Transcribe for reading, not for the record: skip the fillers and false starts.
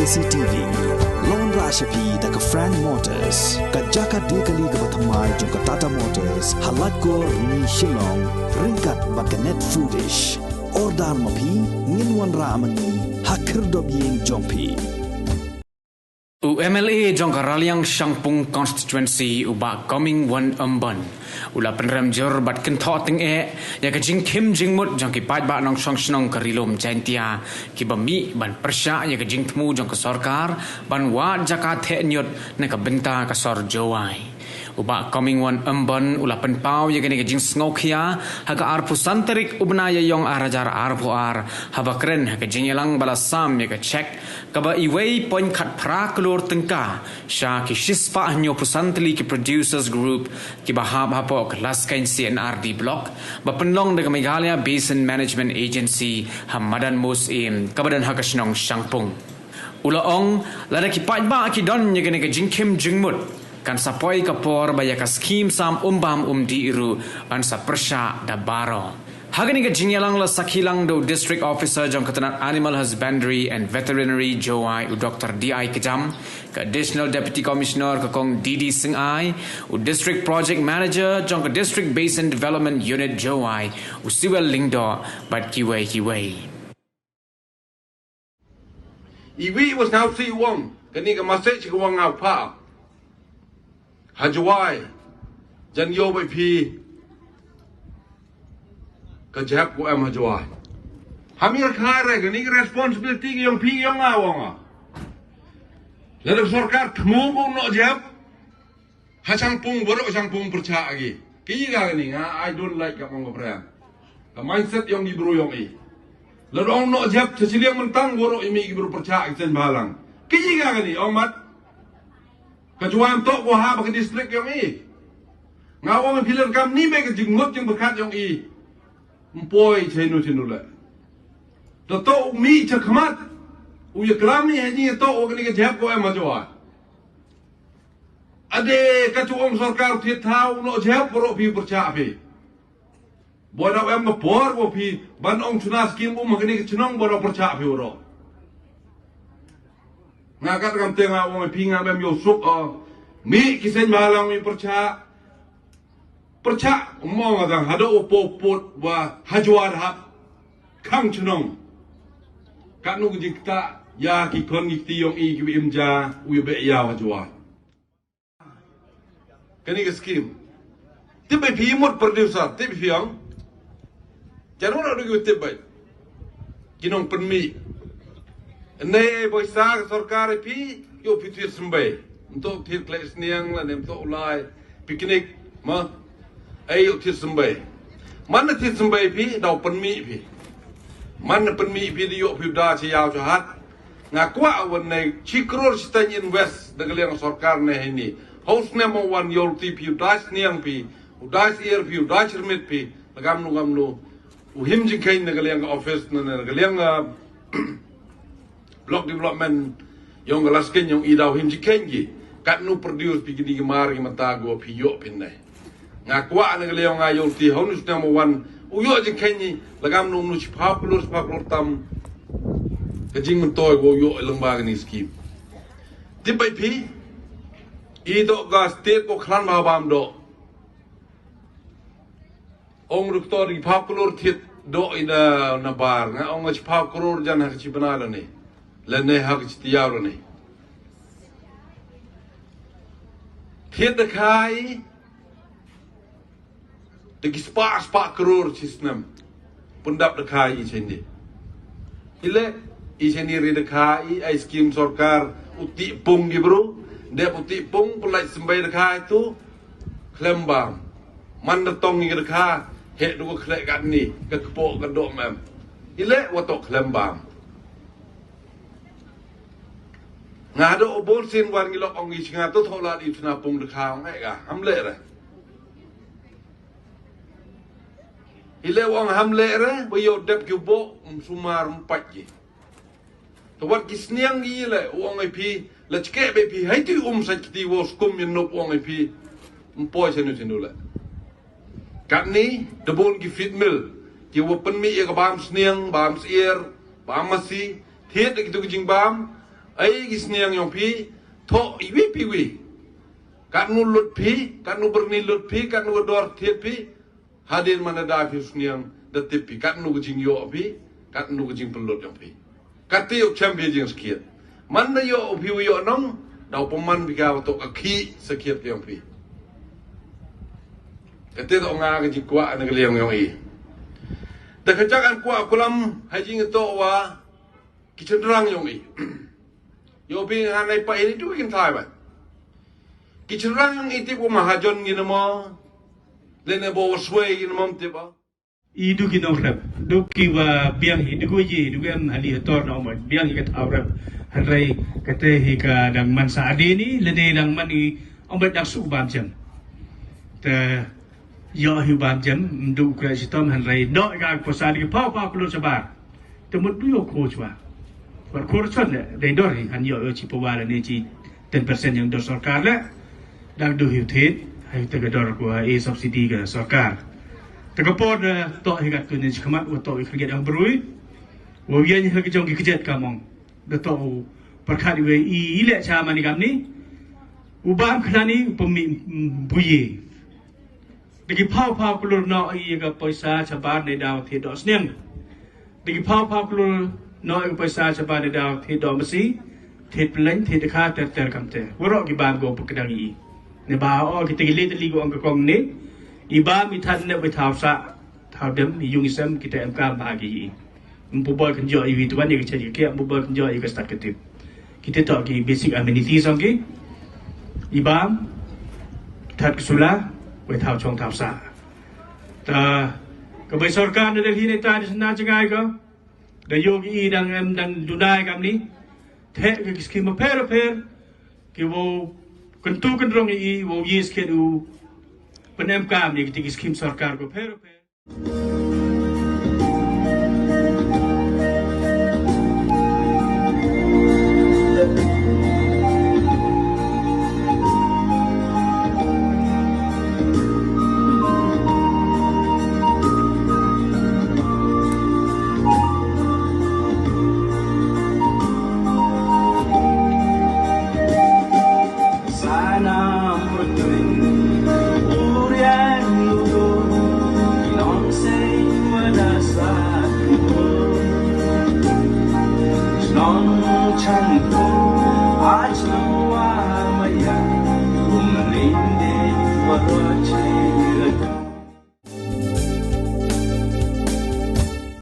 CCTV Lon Rashapi daga Frank Motors ka Jaka dekali ga bathamai jong ka Tata Motors halat ko ni Shillong ringkat bakanet foodish ordal mapi nginwan ramani hakir dobyeng jongpi MLA jong Raliang Shangpung constituency uba Comingone Ymbon ula penram jor bat kentho ting ya ka jing kim jing mut jong ki pat ba nong song snong karilom jantia ki bami ban Pyrshah ya ka jing tmu jong ka Sorkar ban wa Jaka Thehñiut na ka benta ka sor jowai uba Comingone Ymbon ula penpau ya ka jing sngokhia ha ka arpu santerik ubna ya yong arajar arpu ar haba kren ha ka jing yalang balasam ya ka check ka ba iwei point khat pra klor tengka sha ki shispa nyo pusantli ki producers group ki bahab hapok laskain CNRD block ba penlong de Meghalaya Basin Management Agency hamadan mus im kabadan hakasnong Shangpung ulaong lada ki pa ki don ye ka jingkim jingmut kan sapoi kapor baya ka scheme sam umbam diiru an sa Pyrshah da Baroh hagani ka jingyalang la sakilang do district officer jong katanat animal husbandry and veterinary jowai u Dr. DI Kejam ka additional deputy commissioner ka kong DD Singay u district project manager jong ka district basin development unit jowai u Siwel Lingdo bat kiwei Iwi was now see one kani ka message ka wang au pa hajwai jan yo bai phi ka jap ko am hajwai hamir khare kani responsibility ki yong phi yong awang lalu Sorkar thmu bu no jap Shangpung Baroh Shangpung Pyrshah agi ki ga ni nga I don't like ka mong pran ka mindset yong di bro yong i lalu ong no jap sesiliang mentang Baroh imi ki bro Pyrshah isen balang ki ga ni ong mat kecuali tok ko ha bagi distrik yang i ngawang pilar kam ni me ke jingot yang bekat yang i mpoi chenu le to mi chakmat u ye klami ni to ogni ke jap ko em jwa ade kecuali Sorkar thi thau no jap Baroh pi Pyrshah pi boda em por bo pi ban ong chuna skim magni ke chnong Baroh Pyrshah pi ro ngakat kam tengah wong pinga bem yo suk mi kisen malang mi Pyrshah mo ngadang hado opo pot wa hajwar hap kang chnong kanu jikta ya ki kon ni ti yong i ki imja u be ya hajwar kani ke skim tibai phi mot producer tibai phiang janora du tibai kinong penmi nei boisa Sorkar pi yo pitir sembai untuk tir kles niang la nem to ulai piknik ma ai yo tir sembai mana tir sembai pi dau penmi pi mana penmi pi yo pi da chi yao chahat ngakwa wan nei chikror stan invest de galiang Sorkar ne ni house number 1 yo ti pi da niang pi da year pi da chirmit pi gam nu u him jing kain de galiang office na galiang block development yang galasken yang idau him jikengi kat nu produce pi gidi gemar matago pi yo pinai ngakwa na galeong ayo ti honus number 1 uyo jikengi lagam nu nu popular tam kajing mentoy go yo lembag ni scheme tibai pi ido ga state ko khlan ma bam do ong ruktor di popular tit do ina na bar nga ong chi crore jan ha chi banala ni lene hak chitiyaw ni thiet de khai de spa crore chisnam pundap de khai i chendi ile i chendi ri de khai ai scheme Sorkar uti pung gi bro de uti pung pulai sembai de khai tu klembam man de tong gi de kha he du ko khle kat ni ke kpo ka do mem ile watok klembam ngado obor sin war ngilok ong is ngato thola di tuna pung de khang ai ga hamle re ile wong hamle re bo yo dep ki bo sumar mpat ji to wat kisniang gi le wong ai pi le chke be pi hai ti sa ti wo skum min nok wong ai pi mpo senu le kat ni de bon gi fit mil ki wo pen mi e ka bam sniang bam sier bam masi thiet ki tu jing bam ai gisniang yong pi tho iwi piwi kat nu lut pi kat nu berni lut pi kat nu dor thiet pi hadir mana da pi sniang da tipi kat nu jing yo pi kat nu jing pelut yong pi kat tiok champion jing skiat man na yo pi yo nong dau peman pi ka to akhi sekiat yong pi kat te to nga jing kwa na liang yong i da kajakan kwa kulam hajing to wa kicenderang yong i yo pi hanai pa ini tu kin thai ba kicenderang iti ko mahajon ngin mo lene bo sway ngin mom te ba I du ki nong rap du ki wa biang hi du ji du kan hali tor na mo biang hi ka thau rap hanrai ka te hi ka dang man sa ade ni lene dang man i ong bet dak su bam jam te yo hi bam jam du ka si tom hanrai no ga ko sa di pa pa ko sabar te mo du yo ko chwa war ko chon le dei dor hi han yo chi po wa le ni chi 10% yang do Sorkar le dang du hi thet hai te ga dor ko e subsidy ga Sorkar Tegapod to higat ko ni kamat wa to ikriget ang berui wa wian ha kijong kijet kamong da to perkhat we I ile cha mani gamni ubam khlani pemi buye digi phau phau kulur no I ga paisa chabar ne daw the do sneng digi phau phau kulur no I paisa chabar ne daw the do masi the pleng the kha ter ter kamte woro gi bam go pukdang I ne ba o ki tigi le go ang kong ne Iba mi tan ne thao sa thao dem yung isam kita MK bahagi mbuboy kan jo I tuan ni ke ke mbuboy kan jo I ka start ketip kita to ki basic amenities ang ki iba that sula we thao chong thao sa ta ka bai Sorkar ne hi ne ta na changai ko da yogi dang em dang dunai kam ni the ki scheme per ki wo kan tu kan rong I wo yes ke du Penem kami ketika skim Sorkar ko pero I know I'm a young woman in the